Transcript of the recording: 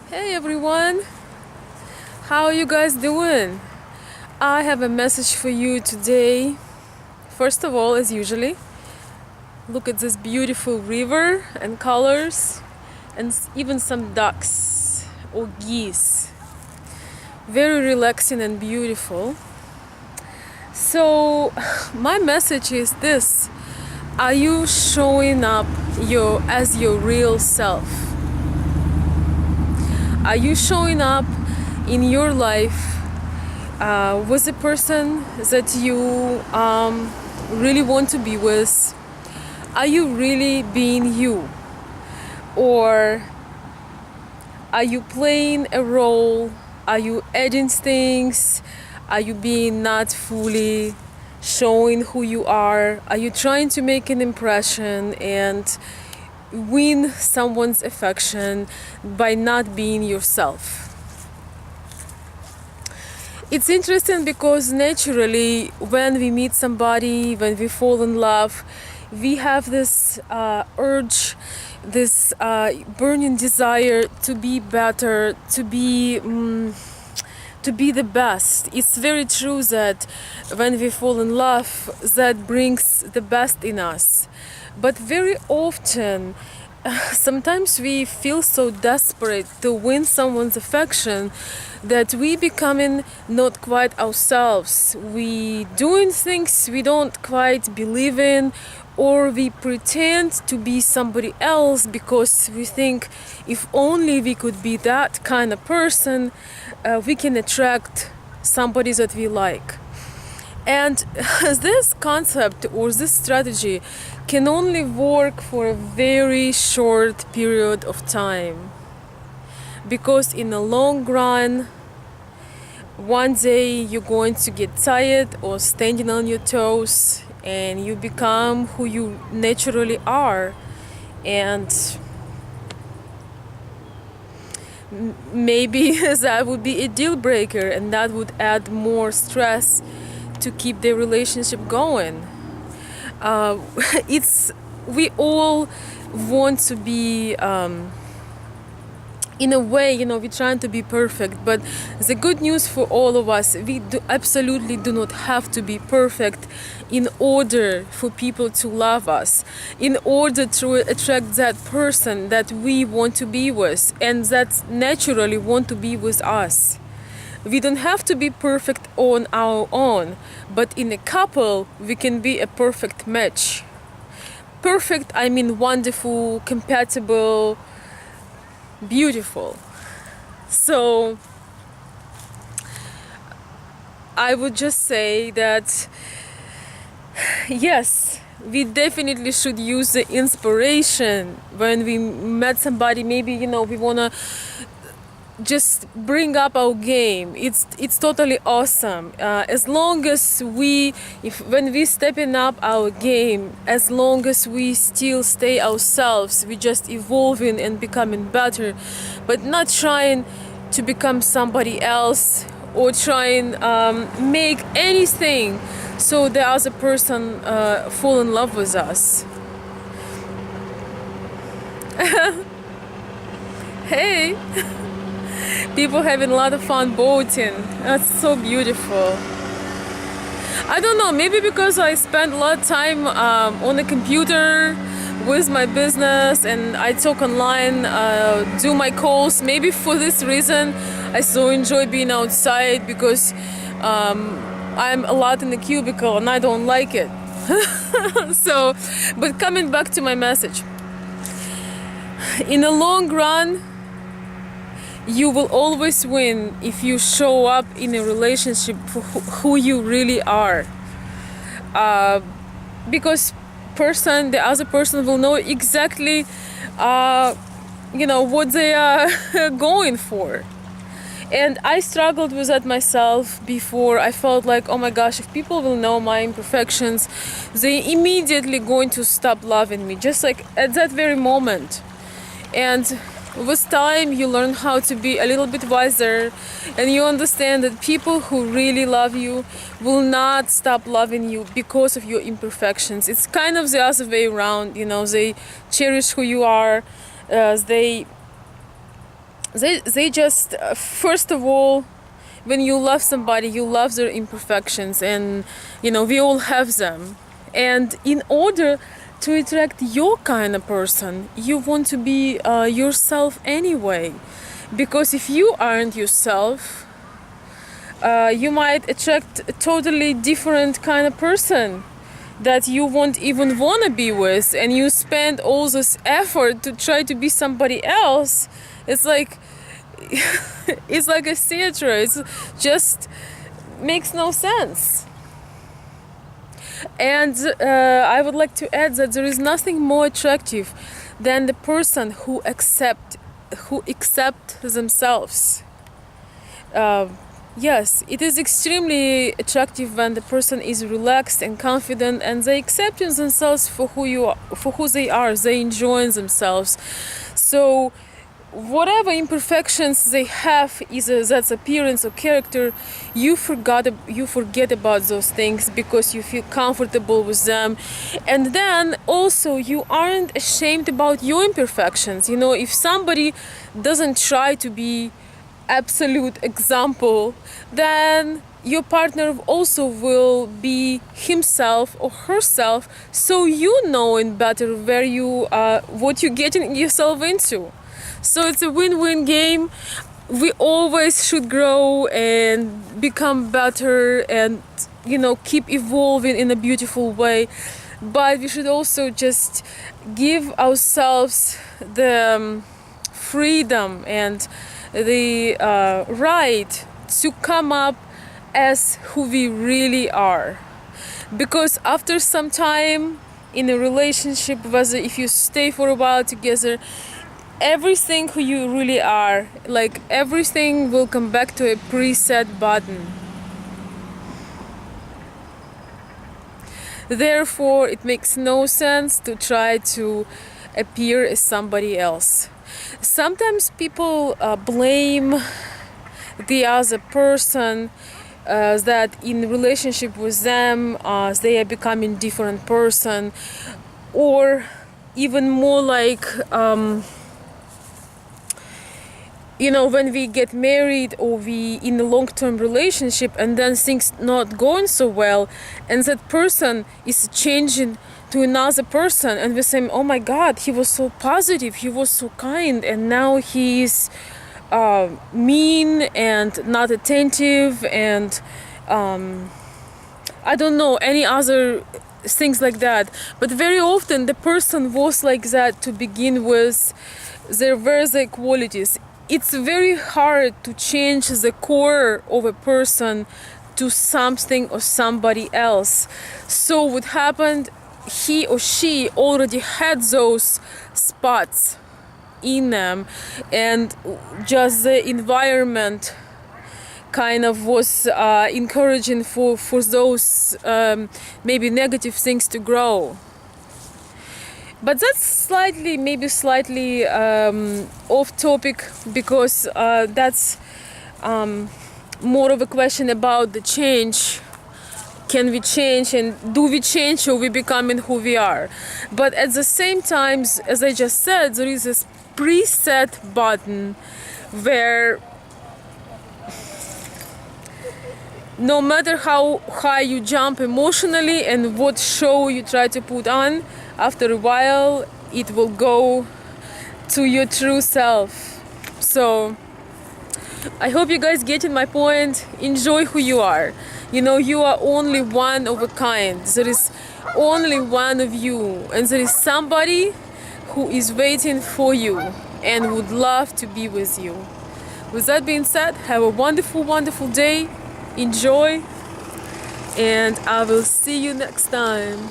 Hey everyone, how are you guys doing? I have a message for you today. First of all, as usually, look at this beautiful river and colors and even some ducks or geese. Very relaxing and beautiful. So, my message is this: are you showing up as your real self? Are you showing up in your life with the person that you really want to be with? Are you really being you? Or are you playing a role? Are you adding things? Are you being not fully showing who you are? Are you trying to make an impression and win someone's affection by not being yourself? It's interesting because naturally, when we meet somebody, when we fall in love, we have this urge, this burning desire to be better, to be the best. It's very true that when we fall in love, that brings the best in us. But very often, sometimes we feel so desperate to win someone's affection that we becoming not quite ourselves. We doing things we don't quite believe in, or we pretend to be somebody else because we think if only we could be that kind of person, we can attract somebody that we like. And this concept or this strategy can only work for a very short period of time, because in the long run, one day you're going to get tired or standing on your toes, and you become who you naturally are. And maybe that would be a deal breaker, and that would add more stress to keep the relationship going. We all want to be, in a way, we're trying to be perfect, but the good news for all of us, we absolutely do not have to be perfect in order for people to love us, in order to attract that person that we want to be with and that naturally want to be with us. We don't have to be perfect on our own, but in a couple, we can be a perfect match. Perfect, I mean wonderful, compatible, beautiful. So, I would just say that, yes, we definitely should use the inspiration when we met somebody. Maybe, we want to just bring up our game. It's totally awesome, as long as when we stepping up our game, as long as we still stay ourselves, we just evolving and becoming better, but not trying to become somebody else or trying make anything so the other person fall in love with us. Hey, people having a lot of fun boating. That's so beautiful. I don't know, maybe because I spend a lot of time on the computer with my business, and I talk online, do my calls. Maybe for this reason I so enjoy being outside, because I'm a lot in the cubicle and I don't like it. So, but coming back to my message, in the long run, you will always win if you show up in a relationship for who you really are. Because the other person will know exactly, what they are going for. And I struggled with that myself before. I felt like, oh my gosh, if people will know my imperfections, they immediately going to stop loving me, just like at that very moment. And with time, you learn how to be a little bit wiser, and you understand that people who really love you will not stop loving you because of your imperfections. It's kind of the other way around, they cherish who you are, they they just first of all, when you love somebody, you love their imperfections, and we all have them. And in order to attract your kind of person, you want to be yourself anyway, because if you aren't yourself, you might attract a totally different kind of person that you won't even want to be with, and you spend all this effort to try to be somebody else. It's like it's like a theater. It's just makes no sense. And I would like to add that there is nothing more attractive than the person who accept themselves. Yes, it is extremely attractive when the person is relaxed and confident, and they accept themselves for who they are. They enjoy themselves. So whatever imperfections they have, either that's appearance or character, you forget about those things because you feel comfortable with them. And then also you aren't ashamed about your imperfections. If somebody doesn't try to be absolute example, then your partner also will be himself or herself, so in better where you what you're getting yourself into. So it's a win-win game. We always should grow and become better and keep evolving in a beautiful way, but we should also just give ourselves the freedom and the right to come up as who we really are. Because after some time in a relationship, whether if you stay for a while together, everything who you really are, like everything will come back to a preset button. Therefore, it makes no sense to try to appear as somebody else. Sometimes people blame the other person that in relationship with them they are becoming different person, or even more like when we get married or we in a long-term relationship and then things not going so well, and that person is changing to another person, and we're saying, oh my God, he was so positive, he was so kind, and now he's mean and not attentive, and I don't know any other things like that. But very often the person was like that to begin with. There were the qualities. It's very hard to change the core of a person to something or somebody else. So what happened, he or she already had those spots in them, and just the environment kind of was encouraging for those maybe negative things to grow. But that's slightly off topic, because that's more of a question about the change. Can we change, and do we change, or we becoming who we are? But at the same time, as I just said, there is this preset button where no matter how high you jump emotionally and what show you try to put on, after a while it will go to your true self. So I hope you guys getting my point. Enjoy who you are. You are only one of a kind. There is only one of you, and there is somebody who is waiting for you and would love to be with you. With that being said, have a wonderful, wonderful day. Enjoy, and I will see you next time.